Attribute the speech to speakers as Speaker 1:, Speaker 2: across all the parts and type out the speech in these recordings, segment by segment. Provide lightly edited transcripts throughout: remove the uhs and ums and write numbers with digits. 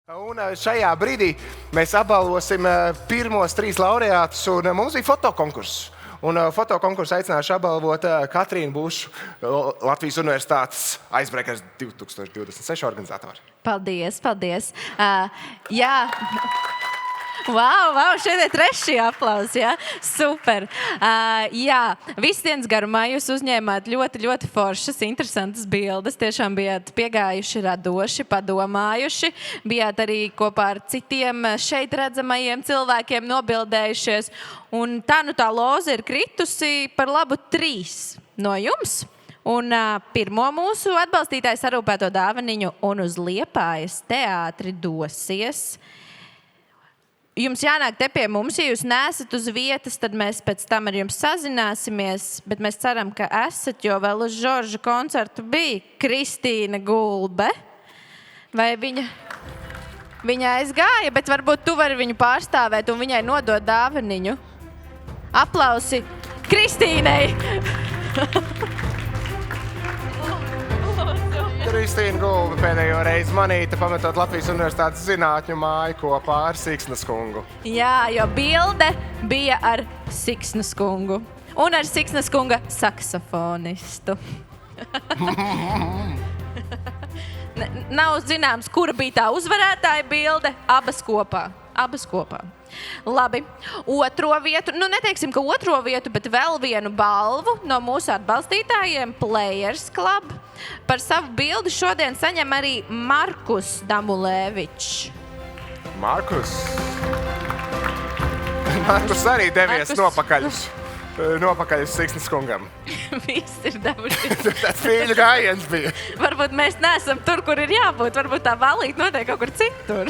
Speaker 1: Un šajā brīdī mēs apbalvosim pirmos 3 laureātus, un mums bija fotokonkurss. Un fotokonkursu aicināšu apbalvot Katrīnu Bušu, Latvijas Universitātes Icebreakers 2026 organizatori.
Speaker 2: Paldies, paldies. Jā. Wow, šeit ir 3. aplausi, jā? Super. Jā, visu dienas garumā jūs uzņēmāt ļoti foršas, interesantas bildes. Tiešām bijāt piegājuši, radoši, padomājuši. Bijāt arī kopā ar citiem šeit redzamajiem cilvēkiem nobildējušies. Un tā loze ir kritusi par labu 3 no jums. Un pirmo mūsu atbalstītāju sarūpēto dāvaniņu un uz Liepājas teātri dosies. Jums jānāk te pie mums, ja jūs neesat uz vietas, tad mēs pēc tam ar jums sazināsimies, bet mēs ceram, ka esat, jo vēl uz Žorža koncertu bija Kristīna Gulbe. Vai viņa aizgāja, bet varbūt tu vari viņu pārstāvēt un viņai nodot dāvaniņu. Aplausi Kristīnai!
Speaker 1: Kristīna Gulbe pēdējo reizi manīta, pametot Latvijas Universitātes zinātņu māju kopā ar Siksnas kungu.
Speaker 2: Jā, jo bilde bija ar Siksnas kungu. Un ar Siksnas kunga saksofonistu. Nav zināms, kura bija tā uzvarētāja bilde. Abas kopā. Labi, otro vietu, neteiksim, ka otro vietu, bet vēl vienu balvu no mūsu atbalstītājiem Players Club. Par savu bildi šodien saņem arī Markus Damulēvičs.
Speaker 1: Markus arī devies nopakaļ uz Siksnas kungam.
Speaker 2: Viss ir devuši.
Speaker 1: Tas mīļu gājiens bija.
Speaker 2: Varbūt mēs neesam tur, kur ir jābūt. Varbūt tā balīte notiek kaut kur citur.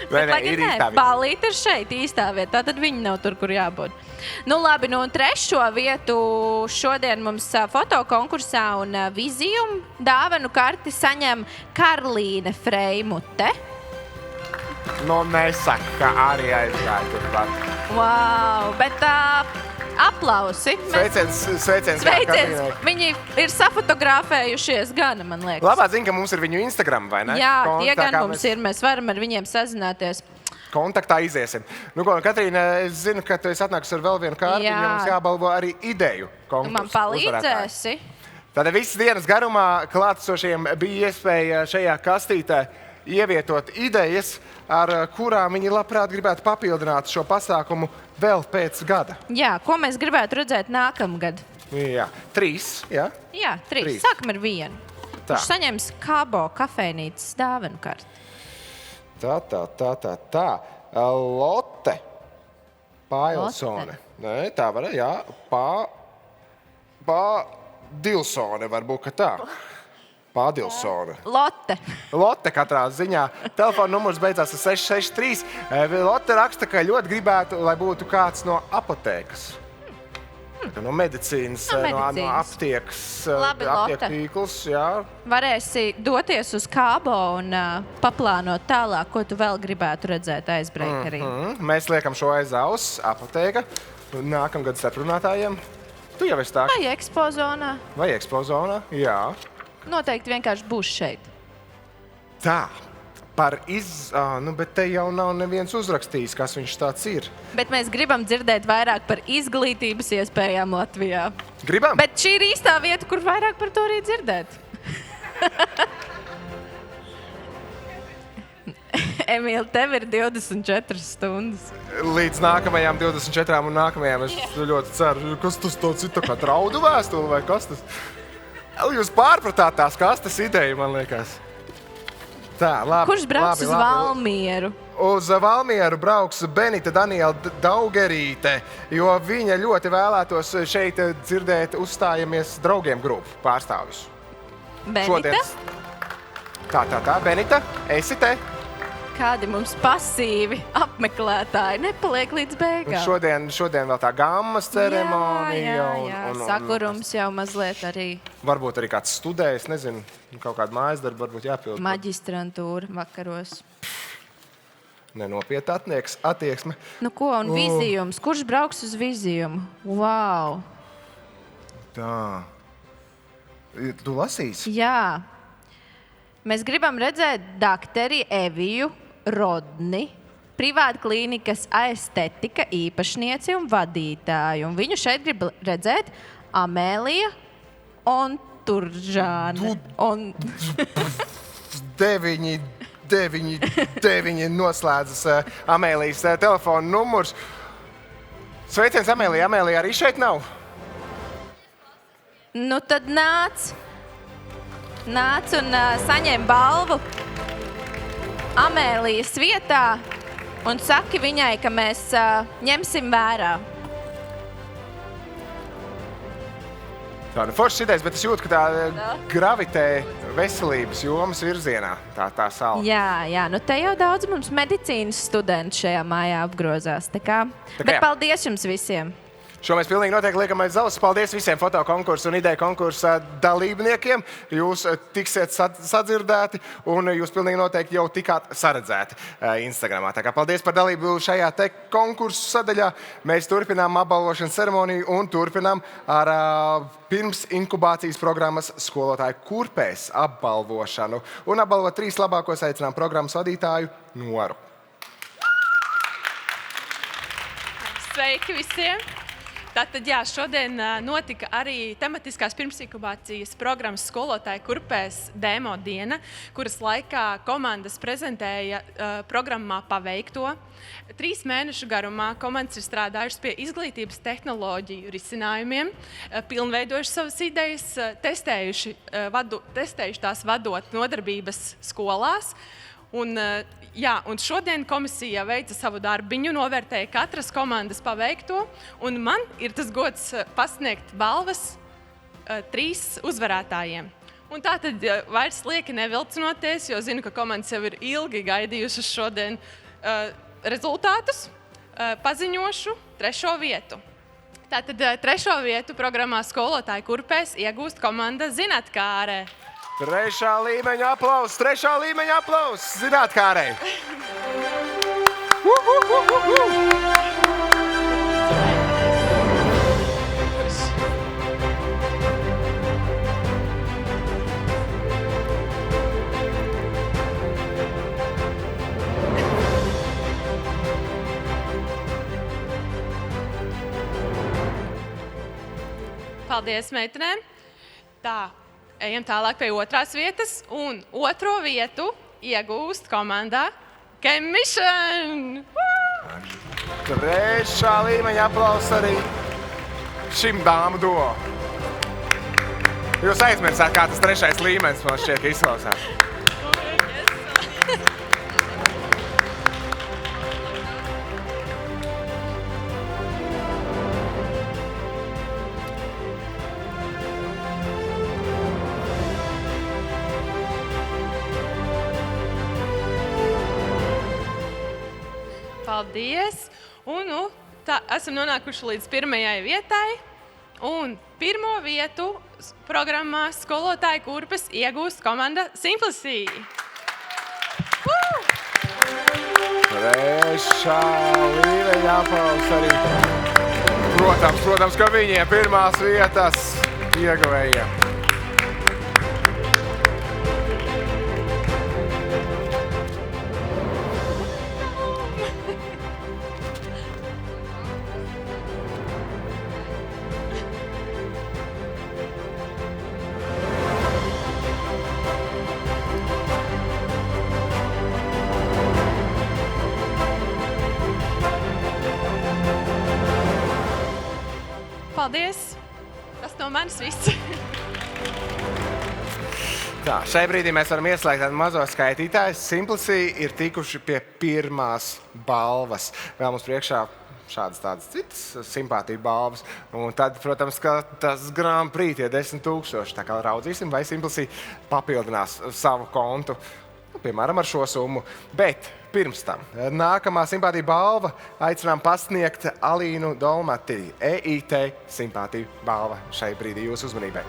Speaker 1: Ir īstā vieta.
Speaker 2: Balīte ir šeit, īstā vieta. Tātad viņi nav tur, kur jābūt. Labi, un 3. vietu šodien mums fotokonkursā un vizijumu dāvanu karti saņem Karlīne Freimute.
Speaker 1: Nesaka, ka arī aizgāja turpat.
Speaker 2: Wow, bet aplausi.
Speaker 1: Sveiciens.
Speaker 2: Viņi ir safotografējušies gana, man liekas.
Speaker 1: Labā ziņa, ka mums ir viņu Instagram, vai ne?
Speaker 2: Jā, tie gan mums ir. Mēs varam ar viņiem sazināties.
Speaker 1: Kontaktā iziesim. Katrīna, es zinu, ka tu esi atnākusi ar vēl vienu kārti, jo mums jābalvo arī ideju konkursu.
Speaker 2: Man palīdzēsi.
Speaker 1: Tātad visas dienas garumā klātesošiem bija iespēja šajā kastītē ievietot idejas, ar kurām viņi labprāt gribētu papildināt šo pasākumu vēl pēc gada.
Speaker 2: Jā, ko mēs gribētu redzēt nākamgad?
Speaker 1: Jā, 3, jā?
Speaker 2: Jā, 3. Sākam ar 1. Viņš saņems Kabo kafejnīcas dāvanu karti.
Speaker 1: Tā. Lotte Pailsone. Nē, tā var, jā. Dilsone varbūt, ka tā. Pādilsone. Lotte katrā ziņā. Telefona numurs beidzās ar 663. Lotte raksta, ka ļoti gribētu, lai būtu kāds no apotēkas. No medicīnas, no aptiekas, aptieku tīkls, jā.
Speaker 2: Varēsi doties uz Kabo un paplānot tālāk, ko tu vēl gribētu redzēt Icebreakerī.
Speaker 1: Mēs liekam šo aiz auss, apotēka, nākamgad starprunātājiem. Tu jau esi tā. Vai ekspozonā, jā.
Speaker 2: Noteikti vienkārši būs šeit.
Speaker 1: Tā, bet te jau nav neviens uzrakstījis, kas viņš tāds ir.
Speaker 2: Bet mēs gribam dzirdēt vairāk par izglītības iespējām Latvijā.
Speaker 1: Gribam?
Speaker 2: Bet šī ir īstā vieta, kur vairāk par to arī dzirdēt. Emīl, tev ir 24 stundas.
Speaker 1: Līdz nākamajām 24 un nākamajām es ļoti ceru. Kas tas tāds ir, tā kā draudu vēstuli vai kas tas? Jūs pārpratāt tās kastes ideju, man liekas. Tā, labi.
Speaker 2: Kurš brauks uz Valmieru?
Speaker 1: Uz Valmieru brauks Benita Daniela Daugerīte, jo viņa ļoti vēlētos šeit dzirdēt uzstājamies draugiem grupu pārstāvjus.
Speaker 2: Benita?
Speaker 1: Tā, Benita, esi te?
Speaker 2: Kādi mums pasīvi apmeklētāji nepaliek līdz beigām.
Speaker 1: Šodien vēl tā gammas ceremonija.
Speaker 2: Jā. Sakurums jau mazliet arī.
Speaker 1: Varbūt arī kāds studējis, nezinu, kaut kādu mājasdarbu varbūt jāpild.
Speaker 2: Maģistrantūra vakaros.
Speaker 1: Nenopietna attieksme.
Speaker 2: Ko, un vizijums? Kurš brauks uz vizijumu? Wow!
Speaker 1: Tā. Tu lasīsi?
Speaker 2: Jā. Mēs gribam redzēt dakteri Eviju Rodni, privāta klīnikas aestetika īpašnieci un vadītāju. Un viņu šeit grib redzēt Amēlija un Turžāne.
Speaker 1: Deviņi noslēdzas Amēlijas telefona numurs. Sveiciens, Amēlija. Amēlija arī šeit nav?
Speaker 2: Nu tad nāc un saņem balvu Amēlijas vietā un saki viņai, ka mēs ņemsim vērā.
Speaker 1: Tā foršs idejas, bet es jūtu, ka tā gravitē veselības jomas virzienā, tā sala.
Speaker 2: Jā, nu te jau daudz mums medicīnas studenti šajā mājā apgrozās. Bet paldies jums visiem!
Speaker 1: Šo mēs pilnīgi noteikti liekam aiz auss. Paldies visiem fotokonkursu un ideju konkursa dalībniekiem. Jūs tiksiet sadzirdēti un jūs pilnīgi noteikti jau tikāt saredzēti Instagramā. Tā kā paldies par dalību šajā te konkursu sadaļā. Mēs turpinām apbalvošanas ceremoniju un turpinām ar pirms inkubācijas programmas skolotāju kurpēs apbalvošanu. Un apbalvot 3 labākos aicinām programmas vadītāju Noru.
Speaker 3: Sveiki visiem! Tātad, šodien notika arī tematiskās pirmsinkubācijas programmas skolotāju kurpēs demo diena, kuras laikā komandas prezentēja programmā paveikto. 3 mēnešu garumā komandas ir strādājušas pie izglītības tehnoloģiju risinājumiem, pilnveidojuši savas idejas, testējuši tās vadot nodarbības skolās. Un šodien komisija veica savu darbiņu, novērtēja katras komandas paveikto, un man ir tas gods pasniegt balvas 3 uzvarētājiem. Un tātad vairs lieki nevilcinoties, jo zinu, ka komandas jau ir ilgi gaidījušas šodien rezultātus, paziņošu 3. vietu. Tātad 3. vietu programmā skolotāju kurpēs iegūst komanda Zinātkāre.
Speaker 1: 3. līmeņa aplauss Zinātkārei.
Speaker 3: Paldies, meitenēm! Tā. Ejam tālāk pie 2. vietas, un 2. vietu iegūst komandā Chemmission!
Speaker 1: 3. līmeņa aplauss arī šim dāmu duo. Jūs aizmirsāt, kā tas 3. līmenis man šķiet izklausās.
Speaker 3: Paldies! Un esam nonākuši līdz 1. vietai. Un 1. vietu programmā skolotāju kurpes iegūst komanda Simplicity.
Speaker 1: 3. līmeņa aplauss arī. Protams, ka viņiem 1. vietas ieguvējiem.
Speaker 3: Paldies! Tas no manis viss.
Speaker 1: Tā, šai brīdī mēs varam ieslēgt tādu mazo skaitītāju. Simplicity ir tikuši pie 1. balvas. Vēl mums priekšā šādas tādas citas simpātiju balvas. Un tad, protams, ka tas Grand Prix tie 10 000. Tā kā raudzīsim, vai Simplicity papildinās savu kontu. Piemēram, ar šo summu. Bet pirms tam nākamā simpātija balva aicinām pasniegt Alīnu Dolmati. EIT simpātija balva šai brīdī jūsu uzmanībai.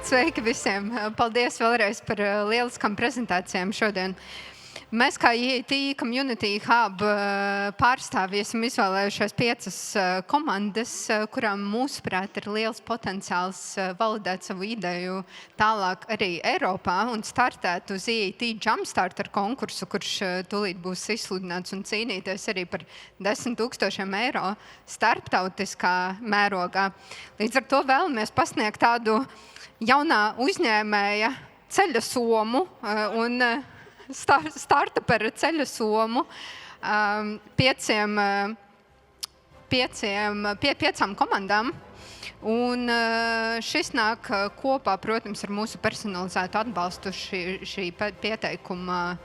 Speaker 4: Sveiki visiem! Paldies vēlreiz par lieliskām prezentācijām šodien. Mēs kā EIT Community Hub pārstāvji esam izvēlējušies 5 komandas, kurām mūsuprāt ir liels potenciāls validēt savu ideju tālāk arī Eiropā un startēt uz EIT Jumpstarter konkursu, kurš tūlīt būs izsludināts un cīnīties arī par 10 000 eiro starptautiskā mērogā. Līdz ar to vēlamies pasniegt tādu jaunā uzņēmēja ceļa somu un startuper ceļa somu 5 komandām. Un šis nāk kopā, protams, ar mūsu personalizētu atbalstu šī pieteikuma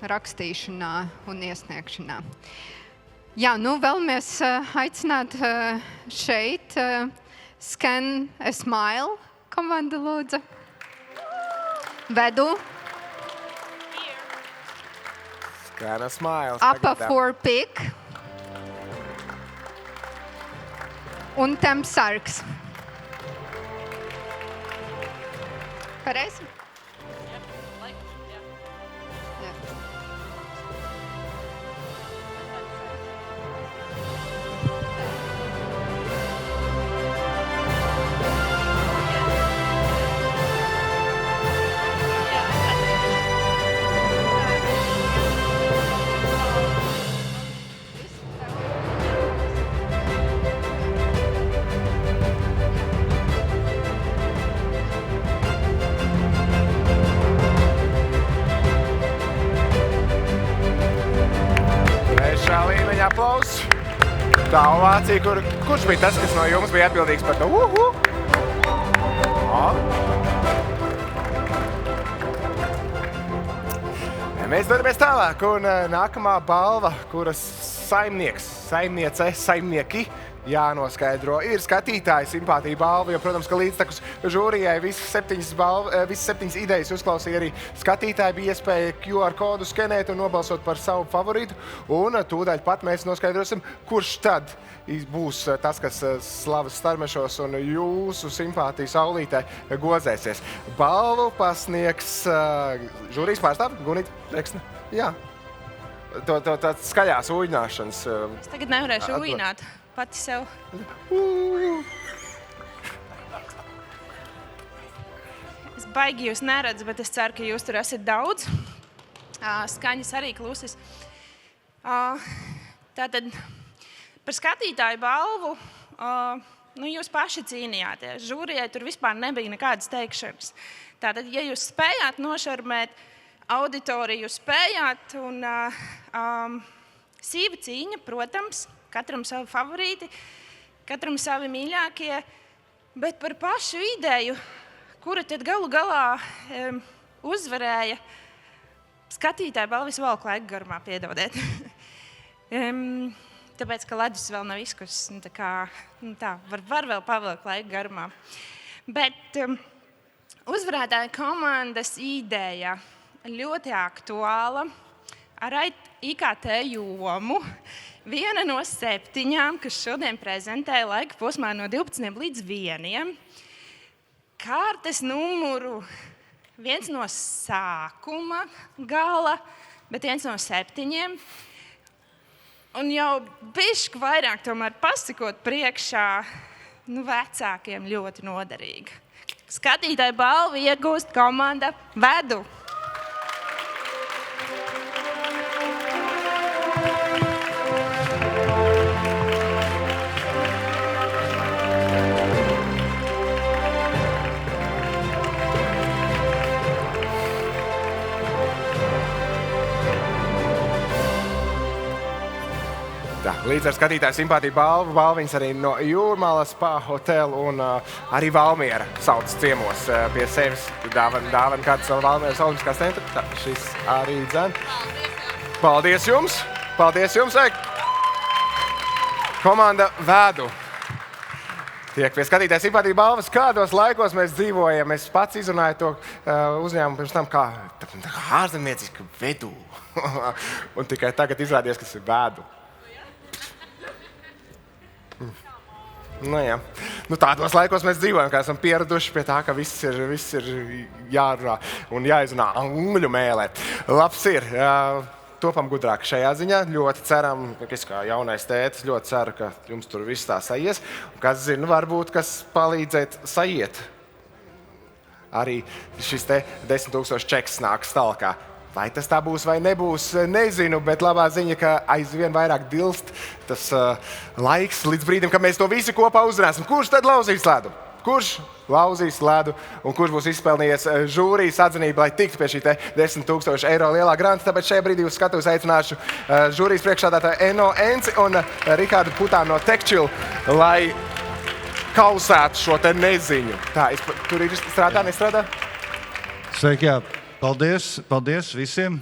Speaker 4: rakstīšanā un iesniegšanā. Jā, vēlamies aicināt šeit Scan a Smile komanda lūdzu. Vedu.
Speaker 1: Scan a Smile.
Speaker 4: Apa for Pick. Un Temp Sarks. Pareizi?
Speaker 1: Aplausus. Tā ovācija, kurš bija tas, kas no jums bija atbildīgs par to? Mēs dodamies tālāk, un nākamā balva, kuras saimnieki jānoskaidro, ir skatītāji simpātija balva, jo, protams, ka līdztekus žūrijai visas 7 idejas uzklausīja arī skatītāji, bija iespēja QR kodu skenēt un nobalsot par savu favorītu, un tūdaļ pat mēs noskaidrosim, kurš tad būs tas, kas slavas starmešos un jūsu simpātiju saulītē gozēsies. Balvu pasniegs žūrijas pārstāv Gunita Reksne. Jā. Tāds skaļās uļņāšanas.
Speaker 3: Es tagad nevarēšu uļņāt. Pati sev. Es baigi jūs neredzu, bet es ceru, ka jūs tur esat daudz. Skaņas arī klusas. Tātad par skatītāju balvu jūs paši cīnījāties. Žūrijai tur vispār nebija nekādas teikšanas. Tātad, ja jūs spējāt nošarmēt auditoriju, jūs spējāt un sīva cīņa, protams, katram savi favorīti, katram savi mīļākie, bet par pašu ideju, kura tad galu galā uzvarēja, skatītāji balvu visu valku laiku garumā, piedodiet. Tāpēc, ka ledus vēl nav izkusis, var vēl pavilkt laiku garumā. Bet uzvarētāja komandas ideja ļoti aktuāla ar IKT jomu. Viena no 7, kas šodien prezentēja laika posmā no 12 līdz 1. Kārtas numuru 1 no sākuma gala, bet 1 no 7. Un jau bišķi vairāk tomēr pasakot priekšā vecākiem ļoti noderīga. Skatītāju balvu iegūst komanda Vedu.
Speaker 1: Līdz ar skatītāju simpātiju balviņas arī no Jūrmalas Spa hotelu un arī Valmiera sauc ciemos pie sevis dāvana kāds Valmieras Olimpiskās centra. Tā, šis arī dzen. Paldies jums! Paldies jums! Komanda Vedu. Tiek pie skatītāju simpātiju balvas. Kādos laikos mēs dzīvojam? Es pats izrunāju to uzņēmumu pirms tam kā ārzemnieciski Vedu. Un tikai tagad izrādies, kas ir Vedu. Nu jā. Tādos laikos mēs dzīvojam, kā esam pieraduši pie tā, ka viss ir jārunā un jāizrunā angļu mēlē. Labs ir. Topam gudrāk šajā ziņā. Ļoti ceram, ka es kā jaunais tētis ļoti ceru, ka jums tur viss tā saies. Un kas zina, varbūt, kas palīdzēt saiet. Arī šis te 10 000 čeks nāks tālākā. Vai tas tā būs vai nebūs, nezinu, bet labā ziņa, ka aizvien vairāk dilst tas laiks līdz brīdim, kad mēs to visi kopā uzrunāsim. Kurš tad lauzīs ledu? Kurš lauzīs ledu un kurš būs izpelnījies žūrijas atzinību, lai tiktu pie šī 10 000 eiro lielā granta? Tāpēc šajā brīdī uz skatuves aicināšu žūrijas priekšsēdētāju Eno Enci un Rihardu Putānu no TechChill, lai kausētu šo te neziņu. Tā, tur ir strādā, nestrādā?
Speaker 5: Sveiki, jā. Paldies visiem.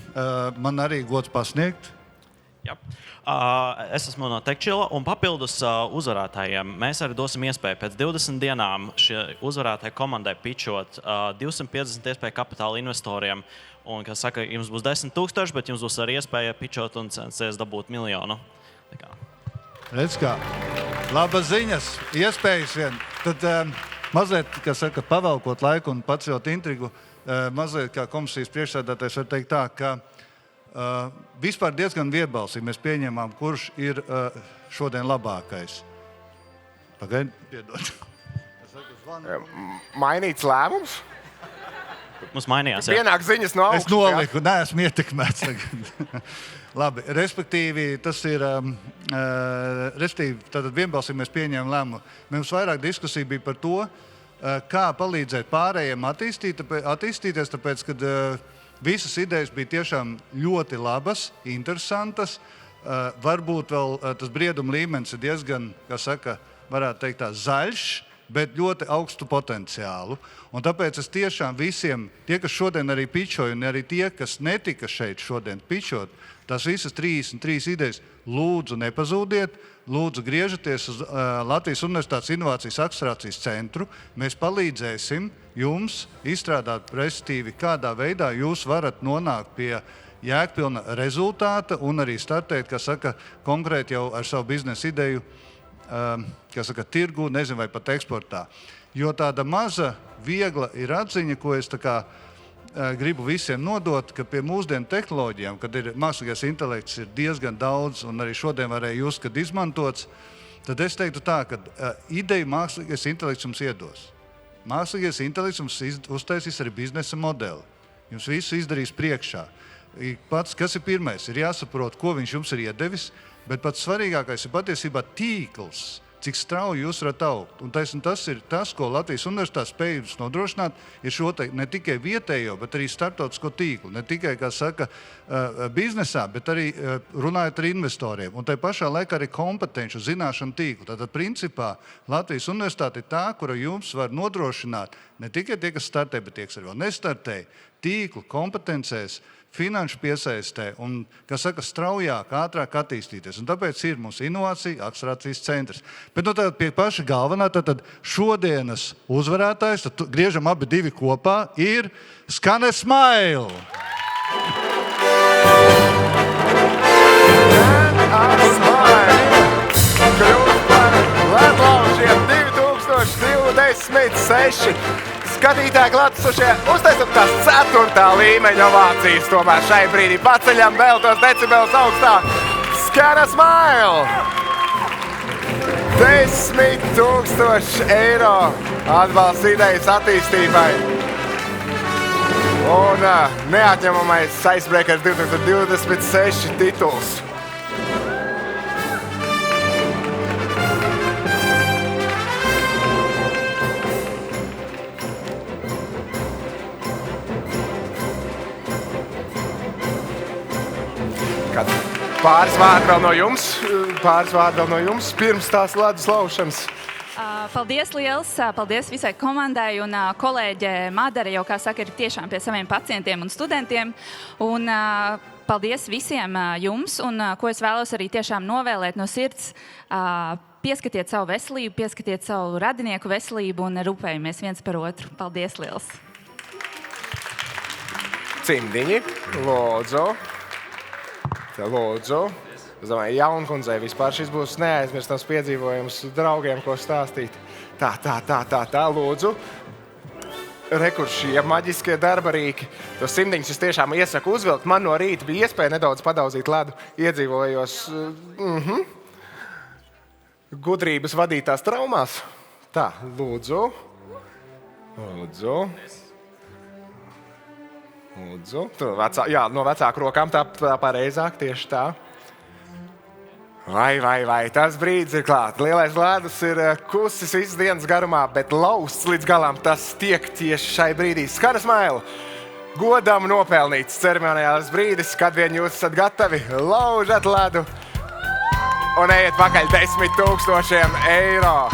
Speaker 5: Man arī gods pasniegt.
Speaker 6: Jā. Es esmu no TechChill un papildus uzvarētājiem. Mēs arī dosim iespēju pēc 20 dienām šie uzvarētāji komandai pitchot 250 iespēju kapitāla investoriem. Un, kā saka, jums būs 10 000, bet jums būs arī iespēja pitchot un censties dabūt 1 000 000.
Speaker 5: Redz kā. Labas ziņas, iespējas vien. Tad mazliet, kā saka, pavelkot laiku un pacelt intrigu, mazliet kā komisijas priekšsēdētājs var teikt tā, ka vispār diezgan vienbalsīgi mēs pieņemām, kurš ir šodien labākais. Pagaid, piedod.
Speaker 1: Mainīts lēmums?
Speaker 6: Mums mainījās, jā.
Speaker 1: Pienāk ziņas no augšas.
Speaker 5: Es noliku, neesmu ietekmēts. Labi, respektīvi, tas ir, tātad vienbalsīgi mēs pieņēmām lēmumu. Mums vairāk diskusija bija par to, kā palīdzēt pārējiem attīstīties, tāpēc, kad visas idejas bija tiešām ļoti labas, interesantas. Varbūt vēl tas brieduma līmenis ir diezgan, kā saka, varētu teikt tā, zaļš, bet ļoti augstu potenciālu. Un tāpēc es tiešām visiem, tie, kas šodien arī pitchoju, un arī tie, kas netika šeit šodien pitchot, tās visas 33 idejas, lūdzu nepazūdiet, lūdzu griežaties uz Latvijas Universitātes Inovācijas akcelerācijas centru. Mēs palīdzēsim jums izstrādāt prestīvi, kādā veidā jūs varat nonākt pie jēgpilna rezultāta un arī startēt, kā saka, konkrēti jau ar savu biznesa ideju, kā saka, tirgu, nezinu, vai pat eksportā. Jo tāda maza, viegla ir atziņa, ko es tā kā gribu visiem nodot, ka pie mūsdienu tehnoloģijām, kad ir mākslīgais intelekts ir diezgan daudz un arī šodien varēja jūs, kad izmantots, tad es teiktu tā, ka ideju mākslīgais intelekts jums iedos. Mākslīgais intelekts jums uztaisīs arī biznesa modeli. Jums visu izdarīs priekšā. Pats, kas ir pirmais, ir jāsaprot, ko viņš jums ir iedevis, bet pats svarīgākais ir patiesībā tīkls, cik strauji jūs varat augt. Un tas ir tas, ko Latvijas Universitāte spēj jums nodrošināt, ir šo ne tikai vietējo, bet arī startautisko tīklu. Ne tikai, kā saka, biznesā, bet arī runājot ar investoriem. Un tai pašā laikā arī kompetenci zināšanu tīklu. Tātad, principā, Latvijas Universitāte ir tā, kura jums var nodrošināt ne tikai tie, kas startē, bet tie, kas arī vēl nestartē, tīklu kompetencēs, finanšu piesaistē un, kā saka, straujāk, ātrāk attīstīties. Un tāpēc ir mums inovācija akcelerācijas centrs. Bet tātad pie paša galvenā, tātad šodienas uzvarētājs, tad griežam abi divi kopā, ir Skanesmile.
Speaker 1: Kļūst par ledlaužiem 2026. Skatītāji klātesošie, uztaisam tās 4. līmeņa ovācijas. Tomēr šai brīdī paceļam vēl tos decibelus augstāk. Skanesmile! 10 000 eiro atbalsts idejas attīstībai. Un neatņemamais Icebreakers 2026 tituls. Pāris vārdi vēl no jums pirms tās ledus laušanas.
Speaker 2: Paldies liels, paldies visai komandai un kolēģe Madara jau, kā saka, ir tiešām pie saviem pacientiem un studentiem. Un paldies visiem jums un ko es vēlos arī tiešām novēlēt no sirds. Pieskatiet savu veselību, pieskatiet savu radinieku veselību un rūpējamies viens par otru. Paldies liels.
Speaker 1: Cimdiņi, lūdzu. Lūdzu. Es domāju, Jaunkundzei vispār šis būs neaizmirstams piedzīvojums draugiem, ko stāstīt. Tā, lūdzu. Rekur šie maģiskie darbarīki. Tos simtiņus es tiešām iesaku uzvilkt. Man no rīta bija iespēja nedaudz padauzīt ledu. Iedzīvojos gudrības vadītās traumās. Tā, lūdzu. No vecāku rokām tā pareizāk, tieši tā. Vai, tas brīdis ir klāt. Lielais ledus ir kusis visas dienas garumā, bet lausts līdz galam tas tiek tieši šai brīdī. Skanas Maila, godam nopelnīts ceremonijāls brīdis, kad vien jūs esat gatavi, laužat ledu un ejiet pakaļ 10,000 eiro.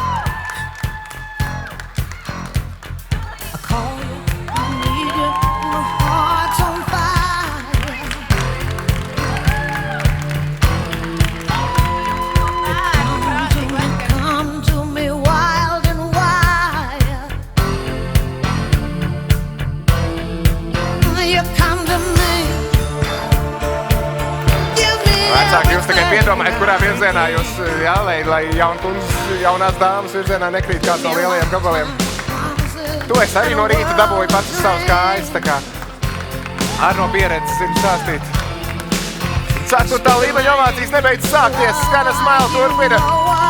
Speaker 1: Vecāki, jūs tikai piedomājiet, kurā virzienā jūs lai jaunās dāmas virzienā nekrīt kāds no lielajiem gabaliem. To es arī no rīta dabūju pats uz savas kājas, tā kā ar no pieredzes zinu stāstīt. 4. līmeņa ovācijas nebeidz sākties, Skanas Maila turpina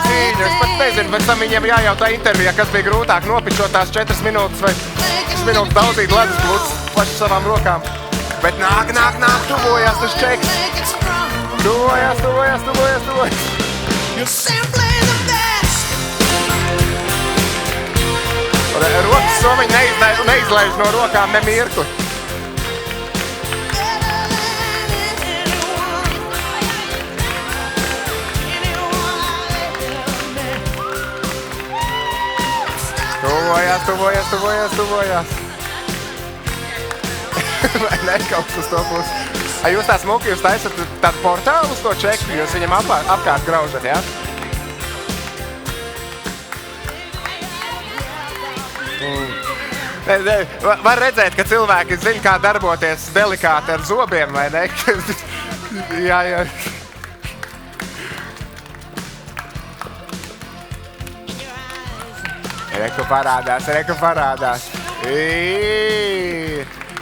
Speaker 1: cīņu. Es pat nezinu, pēc tam viņiem jājautā intervijā, kas bija grūtāk nopičot tās 4 minūtes vai 4 minūtes daudzīt ledus kluts paši savām rokām. Bet nāk, tuvojās tas čeks. Tuvojas. Rokas somiņi neizlaiž no rokām ne mirkli. Tuvojas. Vai ne, kaut kas uz to pusi? Jūs tā smuki, jūs taisat tādu portālu uz to čeku, jūs viņam apkārt graužat, jā? Var redzēt, ka cilvēki zina, kā darboties delikāti ar zobiem, vai ne? Jā. Reku parādās.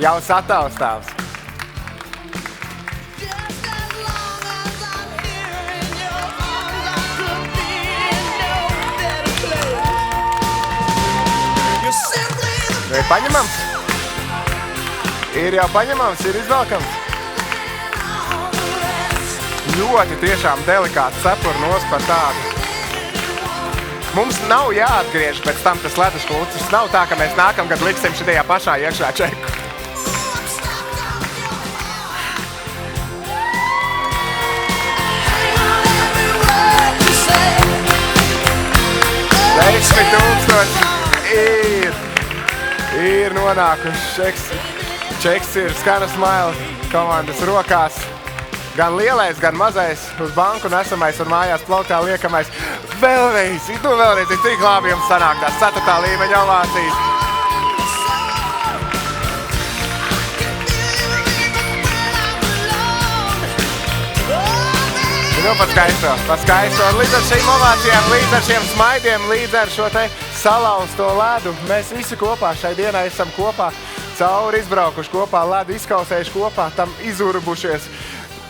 Speaker 1: Jau sataustāms. Ir paņemams? Ir jau paņemams, ir izvelkams. Ļoti tiešām delikāti cepur nos par tādu. Mums nav jāatgriež pēc tam tas ledus klucis. Nav tā, ka mēs nākamgad liksim šitajā pašā iekšā čeku. Ir nonākuši. Čeks ir Skanas Maila komandas rokās. Gan lielais, gan mazais, uz banku nesamais un mājās plauktā liekamais. Vēlreiz, cik labi jums sanāk tās 4. līmeņa ovācijas. Pa skaisto. Līdz ar šīm ovācijām, līdz ar šiem smaidiem, līdz ar šo te salauzto ledu, mēs visi kopā šai dienai esam kopā, cauri izbraukuši kopā, ledu izkausējuši kopā, tam izurbušies,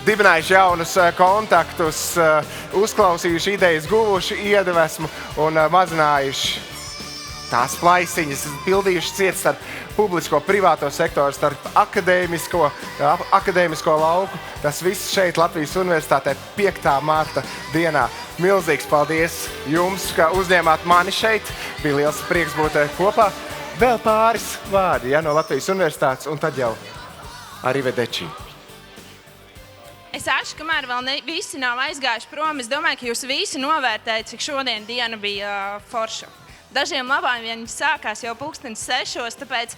Speaker 1: dibinājuši jaunus kontaktus, uzklausījuši idejas, guvuši iedvesmu un mazinājuši tās plaisiņas, pildījuši ciet starp publisko privāto sektoru, starp akadēmisko lauku. Tas viss šeit Latvijas Universitātē 5. marta dienā. Milzīgs paldies jums, ka uzņēmāt mani šeit. Bija liels prieks būt kopā. Vēl pāris vārdi no Latvijas Universitātes un tad jau arrivederci.
Speaker 7: Es ašu, kamēr vēl visi nav aizgājuši prom, es domāju, ka jūs visi novērtējat, cik šodien diena bija forša. Dažiem labām viņi sākās jau 6:00, tāpēc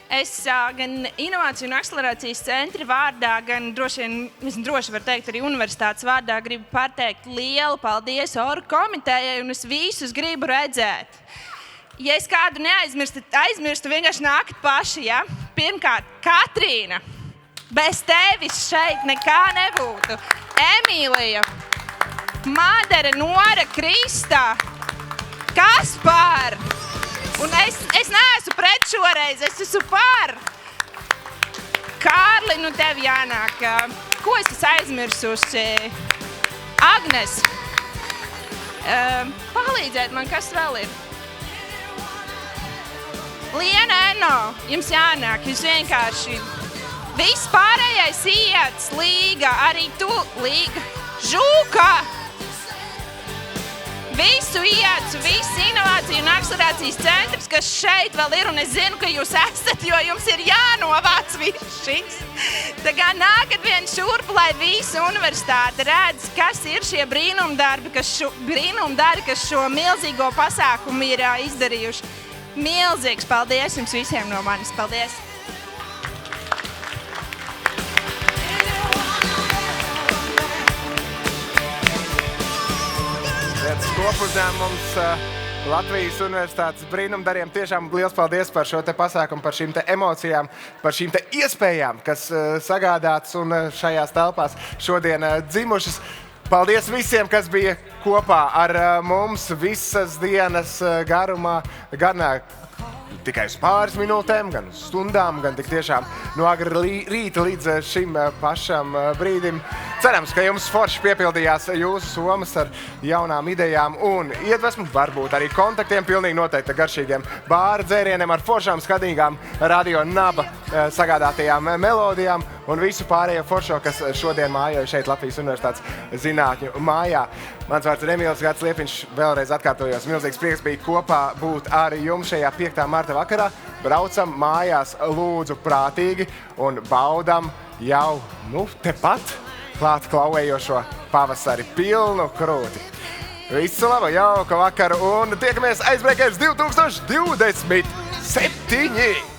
Speaker 7: es gan Inovāciju un akcelerācijas centra vārdā, gan droši var teikt arī universitātes vārdā, gribu pateikt lielu paldies ORU komitejai un es visus gribu redzēt. Ja es kādu aizmirstu, vienkārši nākat paši, ja? Pirmkārt, Katrīna, bez tevis šeit nekā nebūtu. Emīlija, Madara, Nora, Kristā, Kaspar! Un es neesmu pret šoreiz, es esmu par. Kārli, nu tev jānāk. Ko es esmu aizmirsusi? Agnes, palīdziet man, kas vēl ir? Liena, Eno, jums jānāk, jūs vienkārši... Viss pārējais Iets, Līga, arī tu, Līga, Žūka! Visu Iets, visu inovāciju un akcelerācijas centrs, kas šeit vēl ir, un es zinu, ka jūs esat, jo jums ir jānovāc viss šis. Tā kā nākat vien šurp, lai visa universitāte redz, kas ir šie brīnumdarbi, kas šo milzīgo pasākumu ir izdarījuši. Milzīgs paldies jums visiem no manis. Paldies!
Speaker 1: Kopuzņēmums Latvijas Universitātes brīnumdariem. Tiešām liels paldies par šo te pasākumu, par šīm te emocijām, par šīm te iespējām, kas sagādātas un šajās telpās šodien dzimušas. Paldies visiem, kas bija kopā ar mums visas dienas garumā, gan tikai uz pāris minūtēm, gan uz stundām, gan tik tiešām no agra rīta līdz šim pašam brīdim. Cerams, ka jums forši piepildījās jūsu somas ar jaunām idejām un iedvesmu, varbūt arī kontaktiem, pilnīgi noteikti garšīgiem bāra dzērieniem ar foršām skatīgām Radio Naba sagādātajām melodijām un visu pārējo foršo, kas šodien mājoja šeit Latvijas Universitātes zinātņu mājā. Mans vārds ir Emīls Gats Liepiņš, vēlreiz atkārtojos, milzīgs prieks bija kopā būt ar jums šajā 5. marta vakarā. Braucam mājās, lūdzu prātīgi un baudam jau, tepat klāt klauvējošo pavasari pilnu krūti. Visu labu, jauka vakaru un tiekamies Icebreakers 2027!